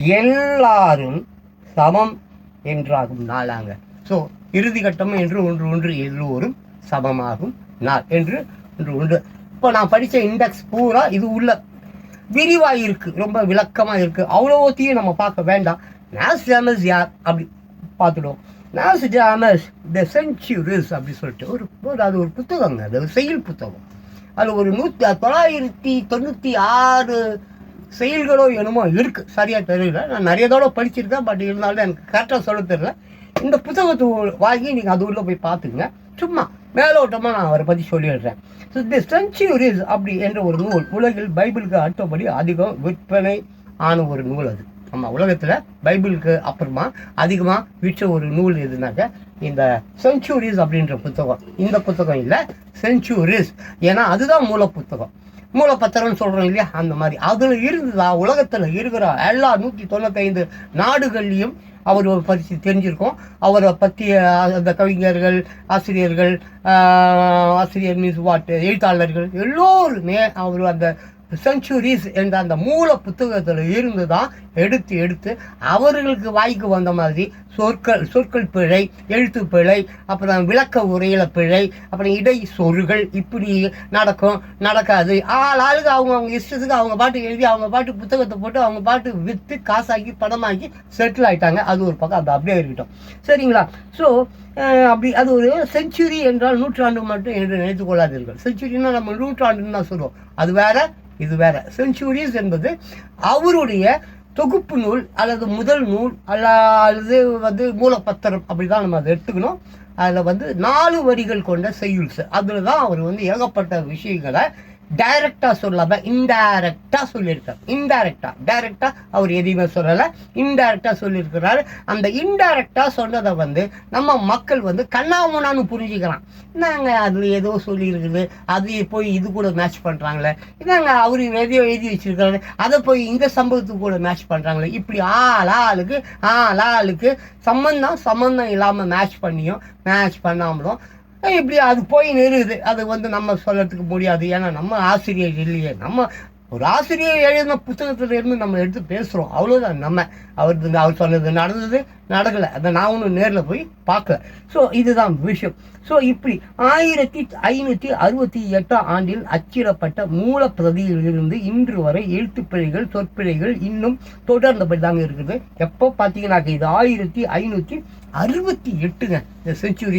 எல்லாரும் சமம் என்றாகும் நாளாங்க. ஸோ இறுதி கட்டம் என்று ஒன்று எல்லோரும் சமமாகும் நாள் என்று ஒன்று. இப்போ நான் படித்த இண்டெக்ஸ் பூரா இது உள்ள விரிவாக இருக்குது, ரொம்ப விளக்கமாக இருக்குது. அவ்வளோத்தையும் நம்ம பார்க்க வேண்டாம். நாஸ்டாமஸ் யார் அப்படி பார்த்துடுவோம். நாஸ்டாமஸ் த சென்ச்சுரிஸ் அப்படி சொல்லிட்டு அது ஒரு புத்தகங்க, அது ஒரு செயல் புத்தகம். அது ஒரு 996 செயல்களோ என்னமோ இருக்குது, சரியாக தெரியல. நான் நிறைய தடவை படிச்சிருக்கேன், பட் இருந்தாலும் எனக்கு கரெக்டாக சொல்ல தெரியல. இந்த புத்தகத்தை வாங்கி நீங்கள் அது உள்ளே போய் பார்த்துங்க. சும்மா மேலோட்டமாக நான் அவரை பற்றி சொல்லிடுறேன். ஸோ தி சென்ச்சுரிஸ் அப்படி என்ற ஒரு நூல் உலகில் பைபிளுக்கு அடுத்தபடி அதிகம் விற்பனை ஆன ஒரு நூல். அது நம்ம உலகத்தில் பைபிளுக்கு அப்புறமா அதிகமாக விற்ற ஒரு நூல் எதுனாக்க இந்த சென்ச்சுரிஸ் அப்படின்ற புத்தகம். இந்த புத்தகம் இல்லை, சென்ச்சுரிஸ். ஏன்னா அதுதான் மூல புத்தகம், மூலப்பத்திரம்னு சொல்கிறோம் இல்லையா, அந்த மாதிரி. அதில் இருந்துதான் உலகத்தில் இருக்கிற எல்லா 195 நாடுகள்லையும் அவர் பற்றி தெரிஞ்சிருக்கோம். அவரை பற்றி அந்த கவிஞர்கள், ஆசிரியர் மீன்ஸ் எழுத்தாளர்கள் எல்லோருமே அவர் அந்த சென்ச்சுரிஸ் என்ற அந்த மூல புத்தகத்தில் இருந்து தான் எடுத்து அவர்களுக்கு வாய்க்கு வந்த மாதிரி சொற்கள் பிழை, எழுத்து பிழை, அப்புறம் விளக்க உரையில பிழை, அப்புறம் இடை சொருகள் இப்படி நடக்காது. ஆளுக்கு அவங்க இஷ்டத்துக்கு அவங்க பாட்டு எழுதி அவங்க பாட்டு புத்தகத்தை போட்டு அவங்க பாட்டு விற்று காசாக்கி பணமாக்கி செட்டில் ஆகிட்டாங்க. அது ஒரு பக்கம் அது அப்படியே இருக்கட்டும், சரிங்களா? ஸோ அப்படி அது ஒரு செஞ்சுரி என்றால் நூற்றாண்டு மட்டும் என்று நினைத்து கொள்ளாதீர்கள். செஞ்சுரின்னா நம்ம நூற்றாண்டுன்னு தான் சொல்லுவோம், அது வேற இது வேற. சென்ச்சுரிஸ் என்பது அவருடைய தொகுப்பு நூல் அல்லது முதல் நூல் அல்லது மூலப்பத்திரம், அப்படிதான் நம்ம அதை எடுத்துக்கணும். அதில் 4 வரிகள் கொண்ட செய்யுள்ஸ். அதில் தான் அவர் ஏகப்பட்ட விஷயங்களை டைரக்டாக சொல்லாமல் இன்டைரக்டாக சொல்லியிருக்கார். டைரக்டாக அவர் எதையுமே சொல்லலை, இன்டைரக்டாக சொல்லியிருக்கிறாரு. அந்த இன்டைரக்டாக சொன்னதை நம்ம மக்கள் கண்ணாமூனான்னு புரிஞ்சுக்கிறான். என்னங்க அதில் ஏதோ சொல்லியிருக்குது, அது போய் இது கூட மேட்ச் பண்ணுறாங்களே, என்னங்க அவர் எதையோ எழுதி வச்சிருக்காரு, அதை போய் இந்த சம்பவத்துக்கு கூட மேட்ச் பண்ணுறாங்களே, இப்படி ஆளுக்கு சம்மந்தம் இல்லாமல் மேட்ச் பண்ணியும் மேட்ச் பண்ணாமலும் இப்படி அது போய் நிறுது. அது நம்ம சொல்லறதுக்கு முடியாது, ஏன்னா நம்ம ஆசிரியர் இல்லையே. நம்ம ஒரு ஆசிரியர் எழுதின புத்தகத்துல இருந்து நம்ம எடுத்து பேசுகிறோம், அவ்வளோதான். அவர் சொன்னது நடக்கலை, அதை நான் ஒன்றும் நேரில் போய் பார்க்கல. ஸோ இதுதான் விஷயம். ஸோ இப்படி 1568 ஆண்டில் அச்சிடப்பட்ட மூலப்பிரதியிலிருந்து இன்று வரை எழுத்துப்பிழைகள், சொற்பிழைகள் இன்னும் தொடர்ந்தபடி தாங்க இருக்குது. எப்போ பார்த்தீங்கன்னாக்க இது 1568 இந்த செஞ்சுரி.